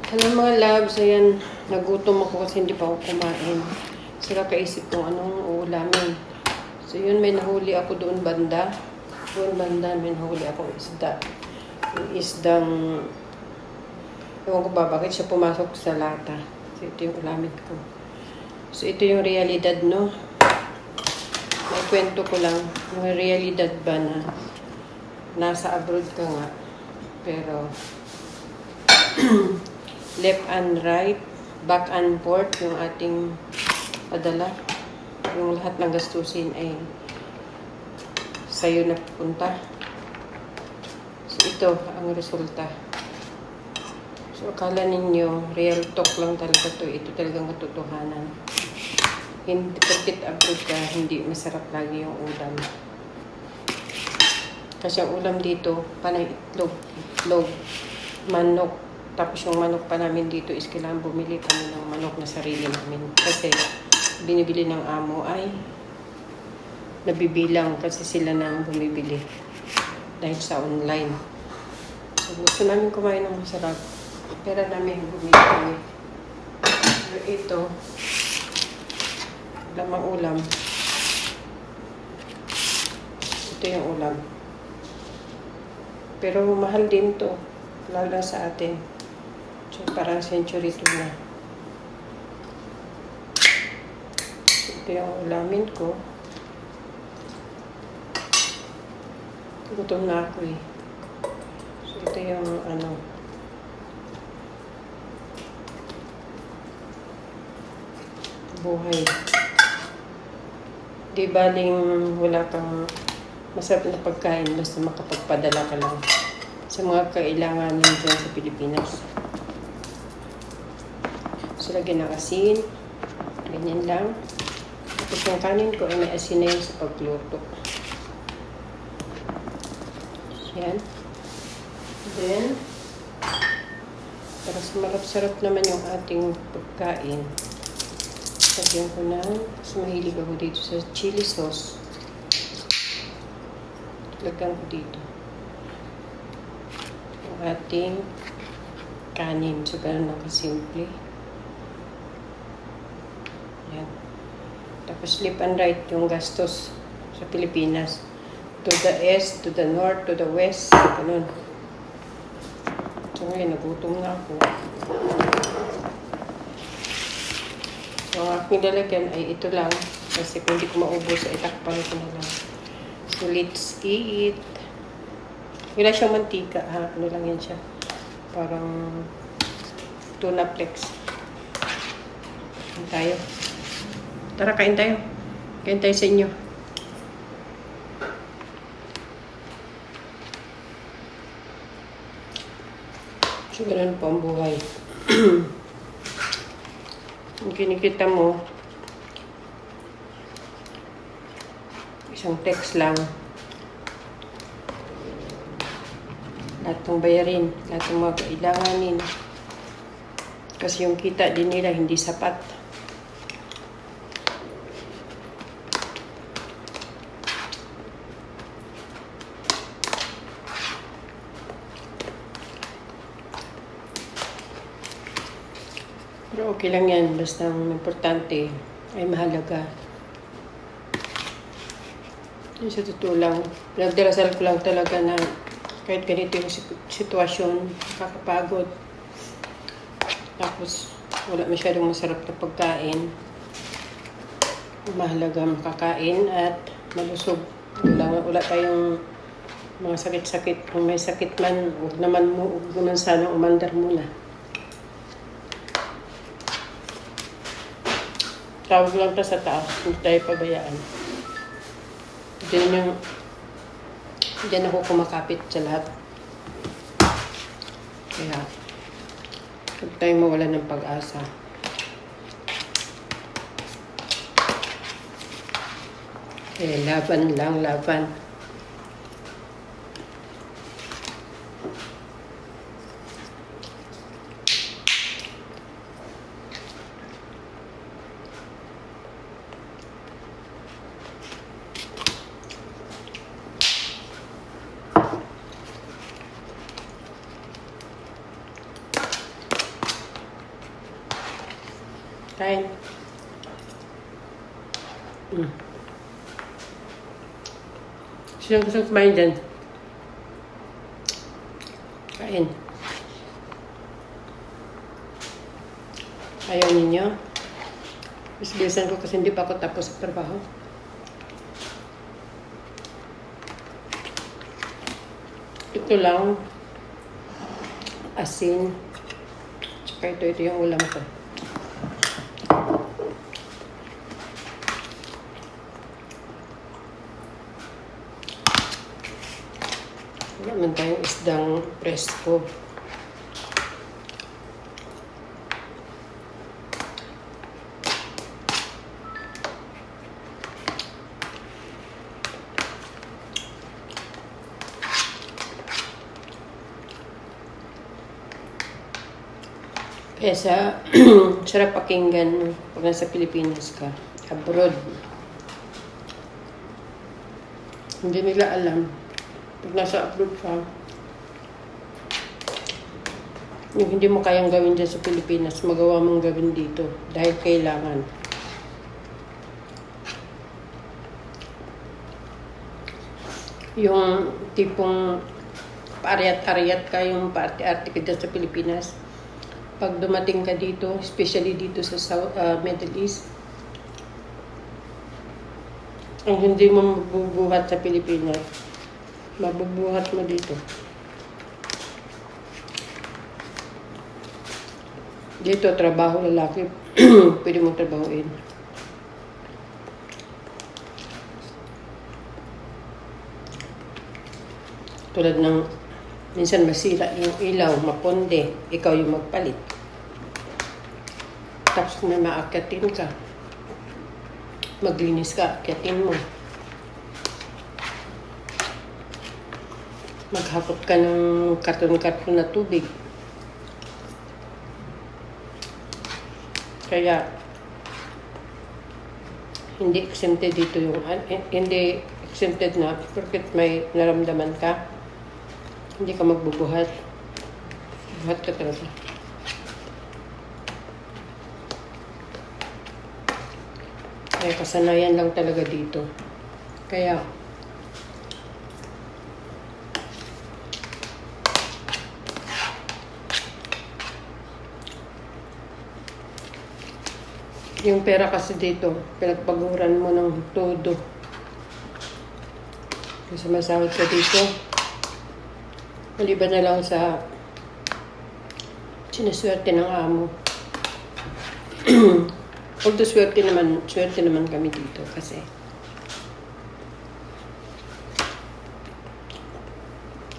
Hello mga loves, ayan, nagutom ako kasi hindi pa ako kumain. Sira kaisip kung anong uulamin. So yun, may nahuli ako doon banda. Doon banda, may nahuli akong isda. Yung isdang, ewan ko ba, bakit siya pumasok sa lata. So ito yung ulamin ko. So ito yung realidad, no? May kwento ko lang, yung realidad ba na nasa abroad ka nga, pero left and right, back and forth yung ating padala. Yung lahat ng gastusin ay sa'yo na pupunta. So ito ang resulta. So akala ninyo, real talk lang talaga to. Ito talagang katotohanan. Hindi porket abroad ka, hindi masarap lagi yung ulam. Kasi ang ulam dito, panay itlog, manok. Tapos yung manok pa namin dito is kailangan bumili kami ng manok na sarili namin. Kasi binibili ng amo ay nabibilang kasi sila nang bumibili. Dahil sa online. So gusto namin kumain ng masarap. Pera namin bumili kami. Pero ito, lamang ulam. Ito yung ulam. Pero mahal din to. Lalo lang sa atin. So, parang century 2 na. Ito yung ulamin ko. Gutom na ako eh. So, ito yung buhay. Di baling wala kang masarap na pagkain basta makapagpadala ka lang sa mga kailangan dyan sa Pilipinas. So, lagyan ng asin. Ganyan lang. Tapos yung kanin ko ay may asin na yun sa pagluto. Yan. Then, para sumarap-sarap naman yung ating pagkain. Lagyan ko na, kasi mahilig ako dito sa chili sauce. Lagyan ko dito yung ating kanin. So, ganun lang kasimple. Yan. Tapos left and right yung gastos sa Pilipinas. To the east, to the north, to the west. Ganun. So, ngayon, nagutom na ako. So, ang aking lalagyan ay ito lang. Kasi kung hindi ko maubos, ay takpan ko na lang. So, let's eat. Wala siyang mantika, ha? Ano lang yan siya. Parang tuna flakes. Kain tayo. Tara, kain tayo. Kain tayo sa inyo. So, ganun po ang buhay. Kung kinikita mo, isang text lang. Lahat ng bayarin, lahat ng mga kailanganin. Kasi yung kita din nila hindi sapat. Pero okay lang yan. Basta ang importante ay mahalaga. Yung sa totoo lang, nagdarasal ko lang talaga na kahit ganito yung sitwasyon, kakapagod. Tapos, wala masyadong masarap na pagkain. Mahalaga makakain at malusog. Wala tayong mga sakit-sakit. Kung may sakit man, huwag naman sana umandar muna. Tawag lang ta sa taas, hindi tayo pabayaan. Diyan ako kumakapit sa lahat. Kaya, huwag tayong mawala ng pag-asa. Laban lang, laban. Kain. Sino gusto kumain dyan? Kain. Ayaw ninyo? Bisbisan ko kasi hindi pa ako tapos sa trabaho. Ito lang. Asin. Tsaka ito yung ulam ko. Wala man tayong isdang presko. Kaya sarap pakinggan pag nasa Pilipinas ka, abroad. Hindi nila alam. Pag nasa abroad ka, yung hindi mo kayang gawin dyan sa Pilipinas, magawa mong gawin dito dahil kailangan. Yung tipong paariat-ariat ka, yung paarte-arte ka dyan sa Pilipinas, pag dumating ka dito, especially dito sa Middle East, ang hindi mo mabubuhat sa Pilipinas, mabubuhat mo dito. Dito, trabaho lalaki, pwede mong trabahoin. Tulad ng minsan masira yung ilaw, maponde, ikaw yung magpalit. Tapos kung may maakyatin ka, maglinis ka, akyatin mo. Maghakot ka ng karton-karton na tubig. Kaya, hindi exempted dito yung, hindi exempted na, porque may naramdaman ka, hindi ka magbubuhat. Buhat ka talaga. Kaya kasanayan lang talaga dito. Kaya, yung pera kasi dito, pinagpaguran mo ng todo. Kasi masahod ka dito. Maliban na lang sa sinaswerte ng amo. Although swerte naman kami dito kasi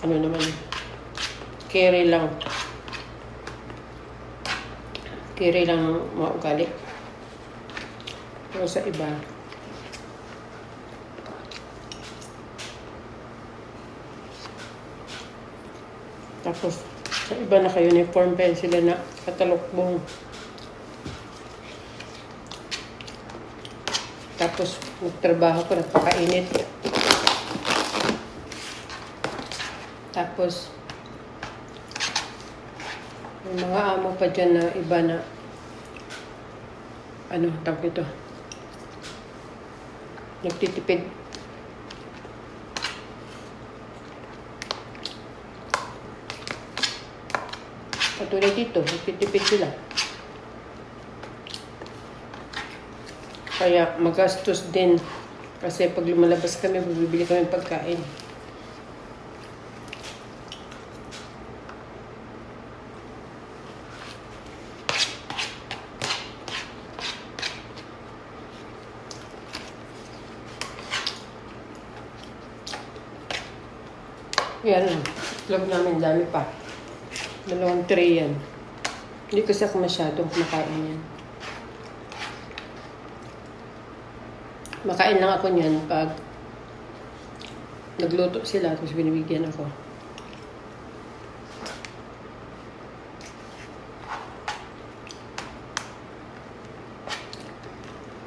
ano naman, carry lang maugali. Pero sa iba, tapos, sa iba naka-uniform pa sila na katalukbong. Tapos, nagtrabaho ko, nagpakainit. Tapos, may mga amo pa dyan na iba na, tawag ito, nagtitipid. Katulad dito, nagtitipid sila. Kaya magastos din. Kasi pag lumalabas kami, bibili kami pagkain. Yan lang. Itlog namin dami pa. 2 tray yan. Hindi kasi ako masyadong kumakain yan. Makain lang ako niyan pag nagluto sila tapos binibigyan ako.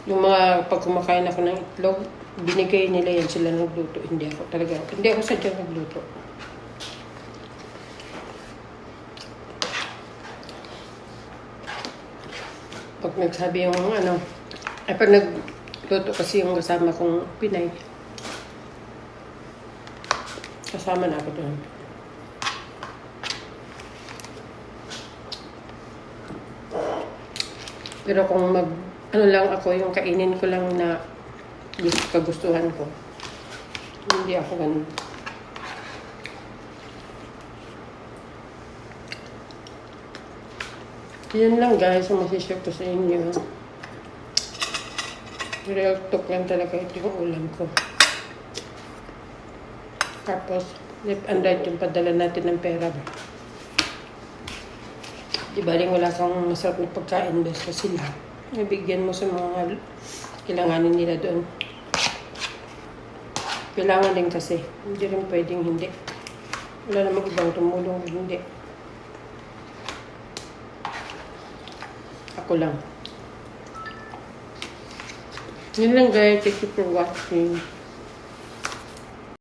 Yung mga pag kumakain ako ng itlog, binigay nila yan sila nagluto. Hindi ako sadyang nagluto. Pag nagsabi yung ano, ay pag nagluto kasi yung kasama kong Pinay, kasama na ako doon. Pero kung ano lang ako, yung kainin ko lang na kagustuhan ko, hindi ako ganun. Yan lang guys, ang masishare ko sa inyo. Real talk lang talaga ito yung ulam ko. Tapos, left and right yung padala natin ng pera. Di ba rin wala kang masarap na pagkain basta sila. Nabigyan mo sa mga kailanganin nila doon. Kailangan din kasi. Hindi rin pwedeng hindi. Wala namang ibang tumulong hindi. Ako lang. Yun lang guys. Thank you for watching.